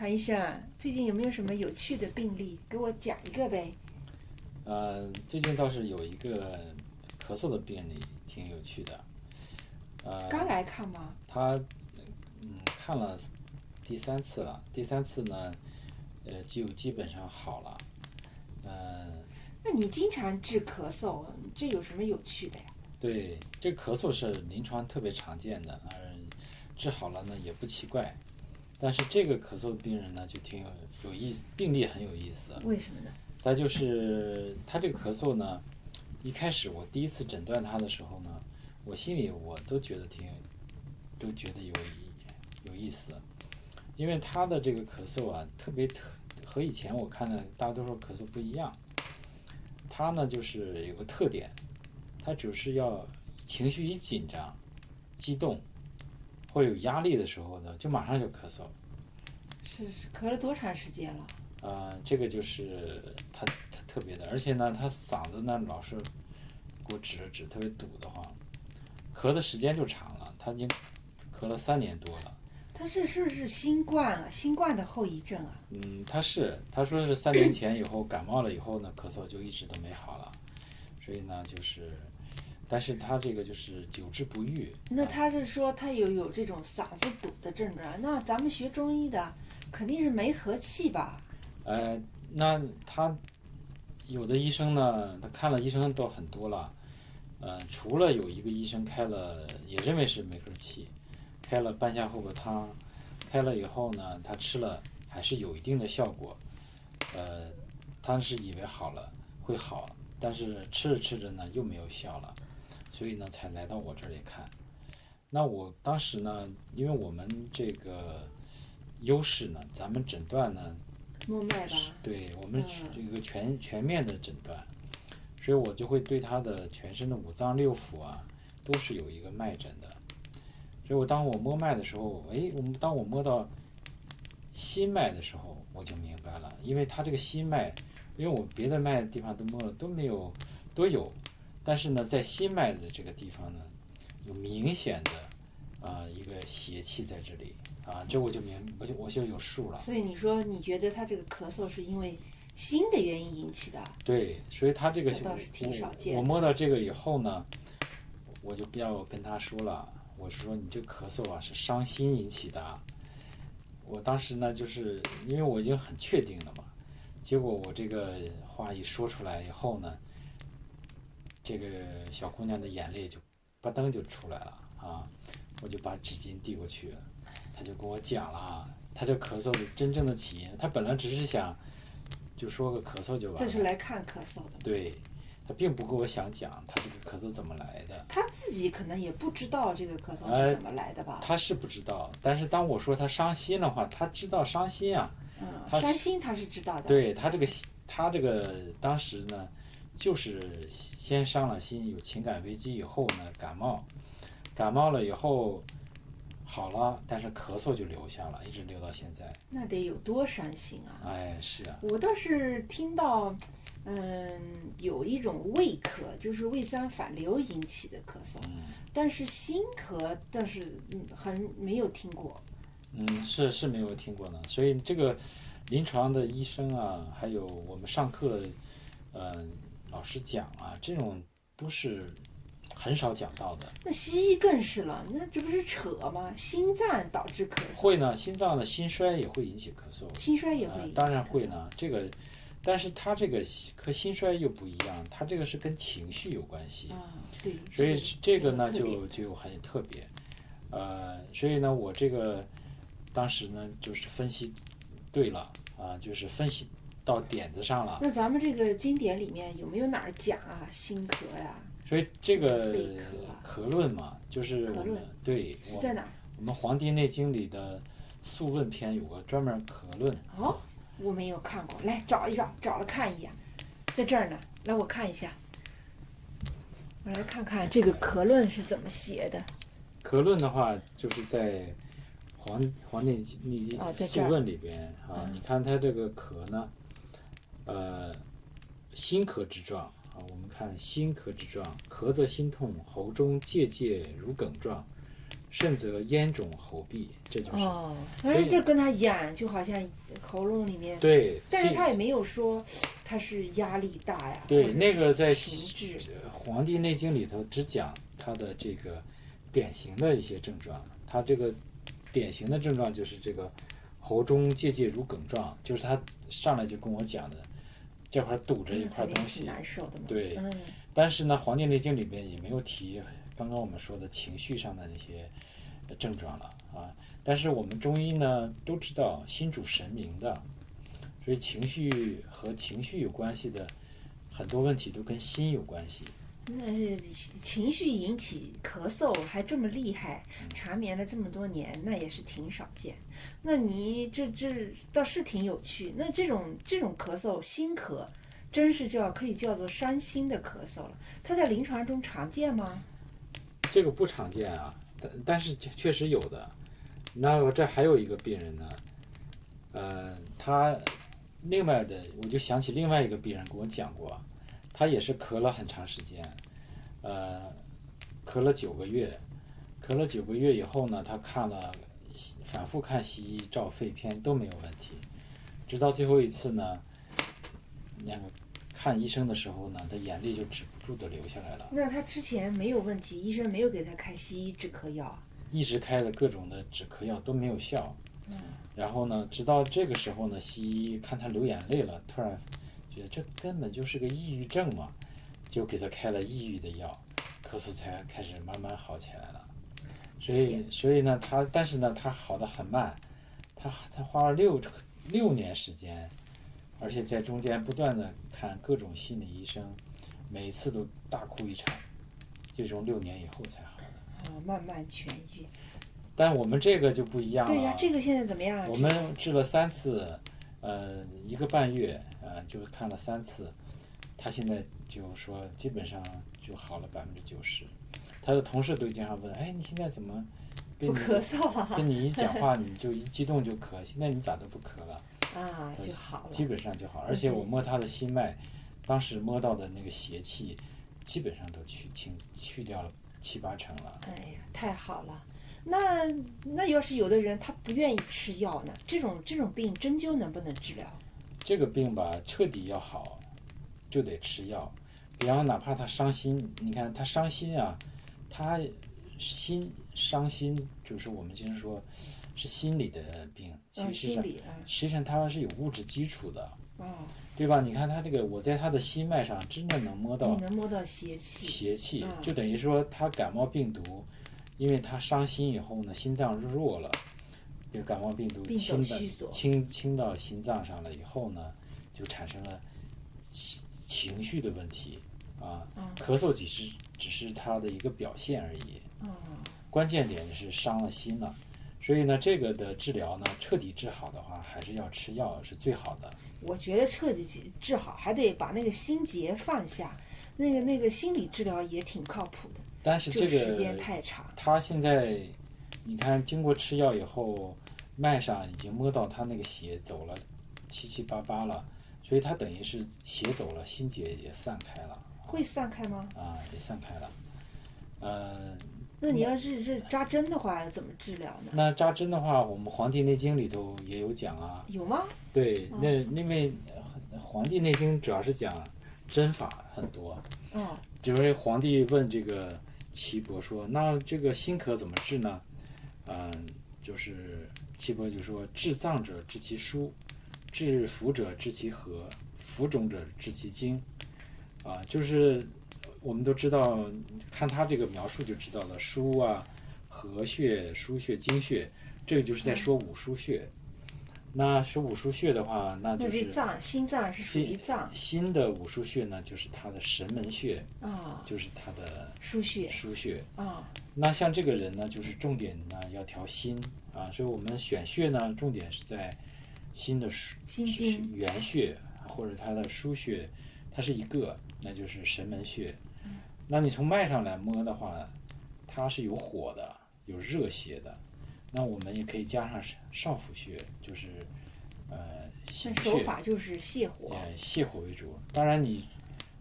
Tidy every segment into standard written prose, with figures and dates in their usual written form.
唐医生，最近有没有什么有趣的病例？给我讲一个呗。最近倒是有一个咳嗽的病例挺有趣的。刚来看吗？他看了第三次了，第三次呢，就基本上好了。那你经常治咳嗽，这有什么有趣的呀？对，这咳嗽是临床特别常见的，治好了呢也不奇怪。但是这个咳嗽的病人呢就挺有意思，病例很有意思。为什么呢？他这个咳嗽呢，一开始我第一次诊断他的时候呢，我心里我都觉得有意思，因为他的这个咳嗽啊，和以前我看的大多数咳嗽不一样。他呢就是有个特点，他只是要情绪一紧张、激动或有压力的时候呢，就马上就咳嗽。是咳了多长时间了？这个就是他特别的，而且呢，他嗓子呢老是给我指了指，特别堵得慌，咳的时间就长了，他已经咳了3年多了。他是不是新冠啊？新冠的后遗症啊？他说是3年前以后感冒了以后呢，咳嗽就一直都没好了，所以呢但是他这个就是久治不愈。那他是说他有这种嗓子堵的症状，那咱们学中医的肯定是没和气吧？那他有的医生呢，他看了医生都很多了，除了有一个医生开了，也认为是梅核气，开了半夏厚朴汤，开了以后呢，他吃了还是有一定的效果，他是以为好了会好，但是吃着吃着呢又没有效了，所以呢才来到我这里看。那我当时呢，因为我们这个优势呢，咱们诊断呢，摸脉吧？对我们这个全面的诊断，所以我就会对他的全身的五脏六腑啊，都是有一个脉诊的。所以当我摸脉的时候，当我摸到心脉的时候，我就明白了，因为他这个心脉，因为我别的脉的地方都摸了都没有，都有，但是呢，在心脉的这个地方呢，有明显的一个邪气在这里这我就有数了。所以你说你觉得他这个咳嗽是因为心的原因引起的？对，所以他这个倒是挺少见的。我摸到这个以后呢，我就要跟他说了，我说你这咳嗽啊是伤心引起的。我当时呢，就是因为我已经很确定了嘛，结果我这个话一说出来以后呢，这个小姑娘的眼泪就吧噔就出来了我就把纸巾递过去了，她就跟我讲了她这咳嗽的真正的起因，她本来只是想就说个咳嗽就完了。这是来看咳嗽的。对，她并不跟我想讲她这个咳嗽怎么来的。他自己可能也不知道这个咳嗽是怎么来的吧？他是不知道，但是当我说他伤心的话，他知道伤心啊。伤心他是知道的。对，他这个当时呢，就是先伤了心，有情感危机以后呢，感冒了以后好了，但是咳嗽就留下了，一直留到现在。那得有多伤心啊！是啊。我倒是听到，有一种胃咳，就是胃酸反流引起的咳嗽，但是心咳倒是没有听过。是没有听过呢，所以这个临床的医生啊，还有我们上课老师讲这种都是很少讲到的。那西医更是了，那这不是扯吗？心脏导致咳嗽会呢，心脏的心衰也会引起咳嗽。心衰也会引起咳嗽当然会呢，这个，但是它这个和心衰又不一样，它这个是跟情绪有关系对，所以这个呢就很特别。所以呢，我这个当时呢就是分析对了就是分析到点子上了。那咱们这个经典里面有没有哪儿讲心咳呀？所以这个咳论嘛，就是咳论对是在哪儿？我们《黄帝内经》里的《素问篇》有个专门咳论。我没有看过，来找一找，找了看一眼，在这儿呢，来我看一下，我来看看这个咳论是怎么写的。咳论的话，就是在黄帝内经素问里边你看它这个咳呢，心咳之状我们看心咳之状，咳则心痛，喉中结如梗状，甚则咽肿喉痹，这就是。哦，所以这跟他痒，就好像喉咙里面。对，但是他也没有说他是压力大呀。对，或者那个在情志。黄帝内经里头只讲他的这个典型的一些症状，他这个典型的症状就是这个喉中结节如梗状，就是他上来就跟我讲的，这块堵着一块东西，挺难受的嘛。对，但是呢，《黄帝内经》里边也没有提刚刚我们说的情绪上的那些症状了啊。但是我们中医呢都知道，心主神明的，所以情绪和情绪有关系的很多问题都跟心有关系。那是情绪引起咳嗽还这么厉害，缠绵了这么多年，那也是挺少见。那你这倒是挺有趣。那这种咳嗽，心咳，真是可以叫做伤心的咳嗽了。它在临床中常见吗？这个不常见啊，但是确实有的。那我这还有一个病人呢，他另外的我就想起另外一个病人跟我讲过，他也是咳了很长时间，咳了9个月，咳了9个月以后呢，他反复看西医照肺片都没有问题，直到最后一次呢，那个看医生的时候呢，他眼泪就止不住的流下来了。那他之前没有问题，医生没有给他开西医止咳药？一直开的各种的止咳药都没有效。然后呢，直到这个时候呢，西医看他流眼泪了，突然觉得这根本就是个抑郁症嘛，就给他开了抑郁的药，咳嗽才开始慢慢好起来了。所以呢，但是呢，他好的很慢，他花了六年时间，而且在中间不断的看各种心理医生，每一次都大哭一场，最终6年以后才好的。慢慢痊愈。但我们这个就不一样了。对呀，这个现在怎么样？我们治了3次，1个半月，就看了3次，他现在就说基本上就好了90%。他的同事都经常问，哎，你现在怎么不咳嗽了？跟你一讲话你就一激动就咳，现在你咋都不咳了？就好了，基本上就好。而且我摸他的心脉，当时摸到的那个邪气，基本上都去掉了7、8成了。哎呀，太好了。那要是有的人他不愿意吃药呢？这种病针灸能不能治疗？这个病吧，彻底要好，就得吃药。比方哪怕他伤心，你看他伤心啊，他伤心就是我们经常说是心理的病，实际上他是有物质基础的。对吧？你看他这个，我在他的心脉上真正能摸到，你能摸到邪气，就等于说他感冒病毒，因为他伤心以后呢，心脏弱了，这个感冒病毒侵到心脏上了以后呢，就产生了情绪的问题啊。咳嗽只是他的一个表现而已。关键点是伤了心了。所以呢，这个的治疗呢，彻底治好的话，还是要吃药是最好的。我觉得彻底治好，还得把那个心结放下。那个心理治疗也挺靠谱的，但是这个时间太长。他现在，你看，经过吃药以后，脉上已经摸到他那个血走了7、8了，所以他等于是血走了，心结也散开了。会散开吗？也散开了。那你要是扎针的话，怎么治疗呢？那扎针的话，我们《黄帝内经》里头也有讲啊。有吗？对，因为《黄帝内经》主要是讲针法很多。就是皇帝问这个岐伯说：“那这个心咳怎么治呢？”就是岐伯就说：“治脏者治其枢，治腑者治其和，浮肿者治其经。”就是我们都知道，看他这个描述就知道了，枢啊、和穴、腧穴、经穴，这个就是在说五腧穴。那说五腧穴的话，那就是心脏是属于脏。心的五腧穴呢，就是它的神门穴，就是它的腧穴。那像这个人呢，就是重点呢要调心所以我们选穴呢，重点是在心的心经原穴或者它的腧穴，它是一个，那就是神门穴。那你从脉上来摸的话，它是有火的，有热邪的。那我们也可以加上少府穴，就是行穴。手法就是泻火。泻火为主。当然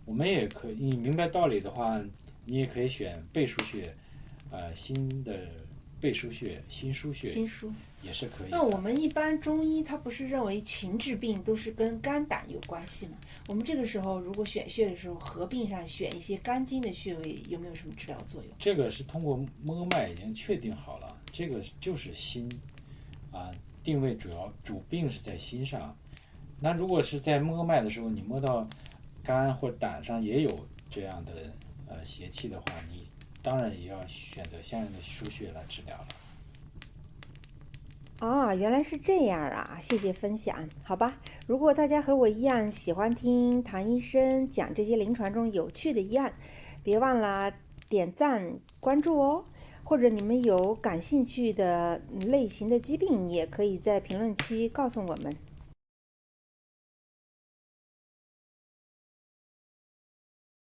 我们也可以，你明白道理的话，你也可以选背腧穴，心的背腧穴、心腧穴心腧也是可以的。那我们一般中医它不是认为情志病都是跟肝胆有关系吗？我们这个时候如果选穴的时候合并上选一些肝经的穴位，有没有什么治疗作用？这个是通过摸脉已经确定好了，这个就是心定位主病是在心上。那如果是在摸脉的时候，你摸到肝或胆上也有这样的邪气的话，你当然也要选择相应的腧穴来治疗了。原来是这样啊，谢谢分享。好吧，如果大家和我一样喜欢听唐医生讲这些临床中有趣的医案，别忘了点赞关注哦。或者你们有感兴趣的类型的疾病，也可以在评论区告诉我们。